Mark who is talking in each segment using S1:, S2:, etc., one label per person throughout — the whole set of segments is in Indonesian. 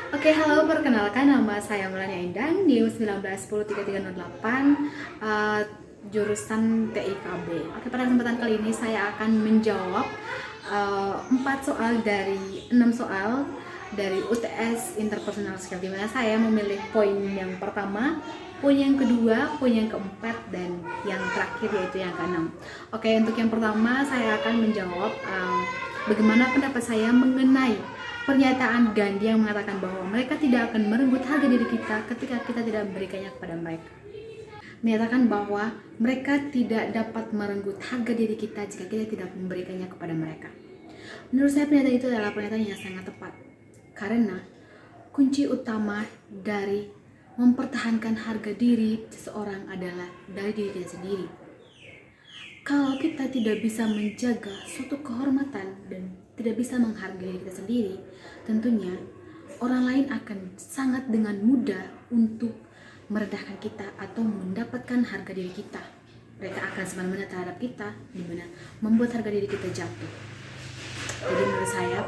S1: Oke, halo, perkenalkan nama saya Melania Indah, NIM 19103308, jurusan TIKB. Oke, pada kesempatan kali ini saya akan menjawab 4 soal dari 6 soal dari UTS Interpersonal Skill, di mana saya memilih poin yang pertama, poin yang kedua, poin yang keempat, dan yang terakhir yaitu yang keenam. Oke, untuk yang pertama saya akan menjawab bagaimana pendapat saya mengenai pernyataan Gandhi yang mengatakan bahwa mereka tidak akan merenggut harga diri kita ketika kita tidak memberikannya kepada mereka. Menyatakan bahwa mereka tidak dapat merenggut harga diri kita jika kita tidak memberikannya kepada mereka. Menurut saya pernyataan itu adalah pernyataan yang sangat tepat, karena kunci utama dari mempertahankan harga diri seseorang adalah dari diri kita sendiri. Kalau kita tidak bisa menjaga suatu kehormatan dan tidak bisa menghargai diri kita sendiri, tentunya orang lain akan sangat dengan mudah untuk merendahkan kita atau mendapatkan harga diri kita. Mereka akan semena-mena terhadap kita, di mana membuat harga diri kita jatuh. Jadi menurut saya,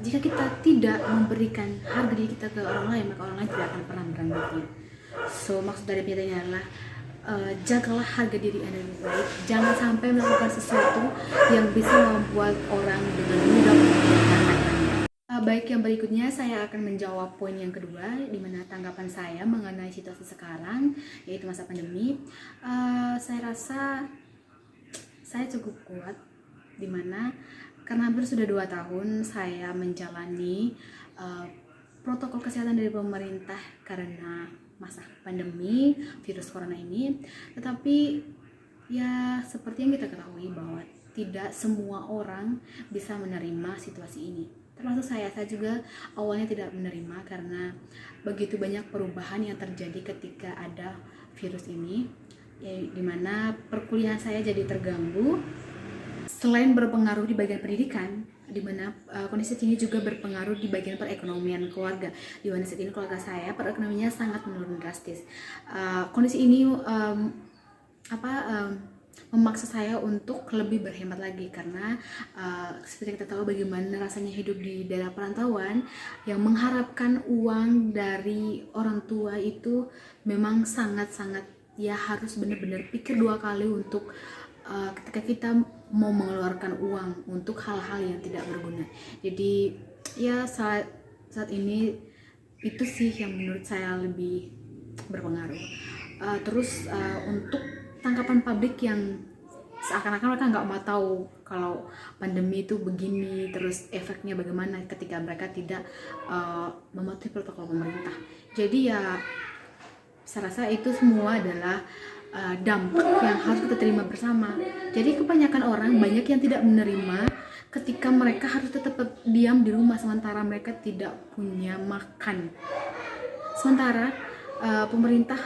S1: jika kita tidak memberikan harga diri kita ke orang lain, maka orang lain tidak akan pernah merenggutnya. So, maksud dari pernyataan adalah jagalah harga diri Anda dengan baik. Jangan sampai melakukan sesuatu yang bisa membuat orang dengan mudah merendahkan Anda. Baik, yang berikutnya saya akan menjawab poin yang kedua, di mana tanggapan saya mengenai situasi sekarang, yaitu masa pandemi. Saya rasa saya cukup kuat, di mana karena hampir sudah 2 tahun saya menjalani protokol kesehatan dari pemerintah karena masa pandemi virus corona ini. Tetapi ya seperti yang kita ketahui bahwa tidak semua orang bisa menerima situasi ini, termasuk saya juga awalnya tidak menerima karena begitu banyak perubahan yang terjadi ketika ada virus ini, ya, dimana perkuliahan saya jadi terganggu. Selain berpengaruh di bagian pendidikan, di mana kondisi ini juga berpengaruh di bagian perekonomian keluarga, di mana saat ini keluarga saya perekonomiannya sangat menurun drastis. Kondisi ini memaksa saya untuk lebih berhemat lagi, karena seperti kita tahu bagaimana rasanya hidup di daerah perantauan yang mengharapkan uang dari orang tua itu memang sangat-sangat, ya, harus benar-benar pikir 2 kali untuk ketika kita mau mengeluarkan uang untuk hal-hal yang tidak berguna. Jadi ya saat ini itu sih yang menurut saya lebih berpengaruh. Terus untuk tanggapan publik yang seakan-akan mereka nggak mau tahu kalau pandemi itu begini, terus efeknya bagaimana ketika mereka tidak mematuhi protokol pemerintah. Jadi ya saya rasa itu semua adalah dampak yang harus kita terima bersama. Jadi kebanyakan orang banyak yang tidak menerima ketika mereka harus tetap diam di rumah sementara mereka tidak punya makan. Sementara pemerintah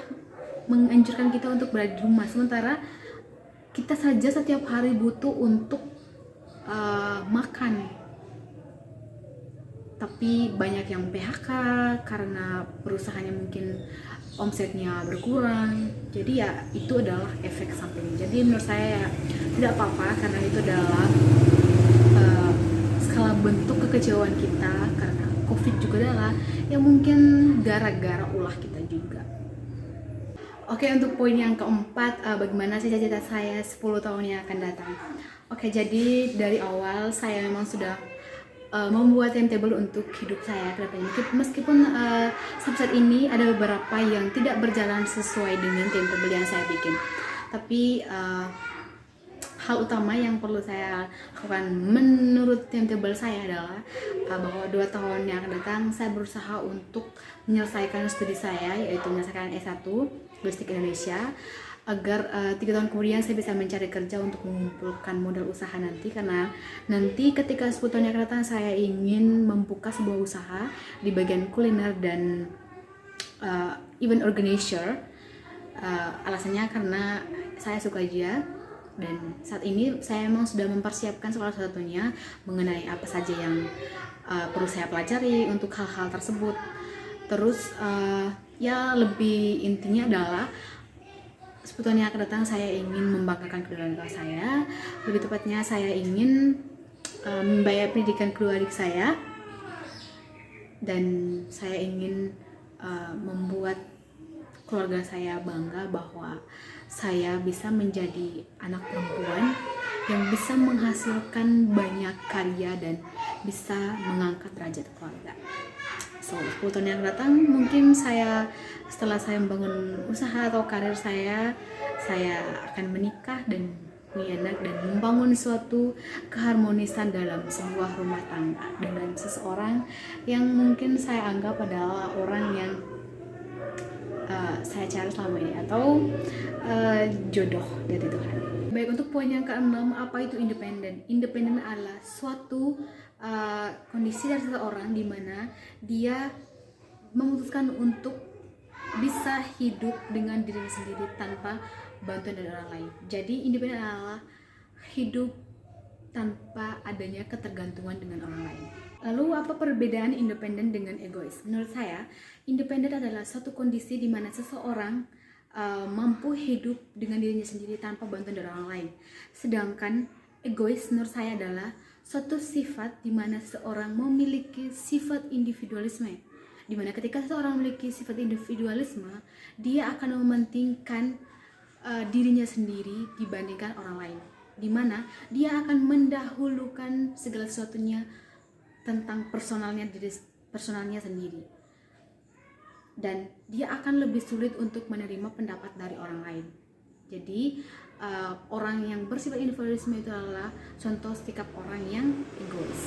S1: menganjurkan kita untuk berada di rumah, sementara kita saja setiap hari butuh untuk makan. Tapi banyak yang PHK karena perusahaannya mungkin omsetnya berkurang. Jadi ya itu adalah efek samping. Jadi menurut saya tidak apa-apa, karena itu adalah skala bentuk kekecewaan kita karena COVID juga adalah yang mungkin gara-gara ulah kita juga. Oke, untuk poin yang keempat, bagaimana cita-cita saya 10 tahun yang akan datang. Oke, jadi dari awal saya memang sudah membuat timetable untuk hidup saya ke depannya. Meskipun saat ini ada beberapa yang tidak berjalan sesuai dengan timetable yang saya bikin, tapi hal utama yang perlu saya lakukan menurut timetable saya adalah bahwa 2 tahun yang akan datang saya berusaha untuk menyelesaikan studi saya, yaitu menyelesaikan S1 Logistik Indonesia, agar 3 tahun kemudian saya bisa mencari kerja untuk mengumpulkan modal usaha nanti. Karena nanti ketika 10 tahun yang akan datang saya ingin membuka sebuah usaha di bagian kuliner dan event organizer. Alasannya karena saya suka dia, dan saat ini saya memang sudah mempersiapkan salah satunya mengenai apa saja yang perlu saya pelajari untuk hal-hal tersebut. Terus ya lebih intinya adalah 10 tahun yang akan datang saya ingin membanggakan kedua orang tua saya. Lebih tepatnya saya ingin membayar pendidikan kedua adik saya dan saya ingin membuat keluarga saya bangga bahwa saya bisa menjadi anak perempuan yang bisa menghasilkan banyak karya dan bisa mengangkat derajat keluarga. So, 10 tahun yang datang mungkin setelah saya membangun usaha atau karir saya akan menikah dan punya anak dan membangun suatu keharmonisan dalam sebuah rumah tangga dengan seseorang yang mungkin saya anggap adalah orang yang saya cari selama ini atau jodoh dari Tuhan. Baik, untuk poin yang keenam, apa itu independen? Independen adalah suatu kondisi dari seseorang di mana dia memutuskan untuk bisa hidup dengan dirinya sendiri tanpa bantuan dari orang lain. Jadi independen adalah hidup tanpa adanya ketergantungan dengan orang lain. Lalu apa perbedaan independen dengan egois? Menurut saya, independen adalah suatu kondisi di mana seseorang mampu hidup dengan dirinya sendiri tanpa bantuan dari orang lain. Sedangkan egois menurut saya adalah suatu sifat di mana seseorang memiliki sifat individualisme. Di mana ketika seseorang memiliki sifat individualisme, dia akan mementingkan dirinya sendiri dibandingkan orang lain. Di mana dia akan mendahulukan segala sesuatunya tentang personalnya sendiri, dan dia akan lebih sulit untuk menerima pendapat dari orang lain. Jadi orang yang bersifat individualisme itu adalah contoh sikap orang yang egois.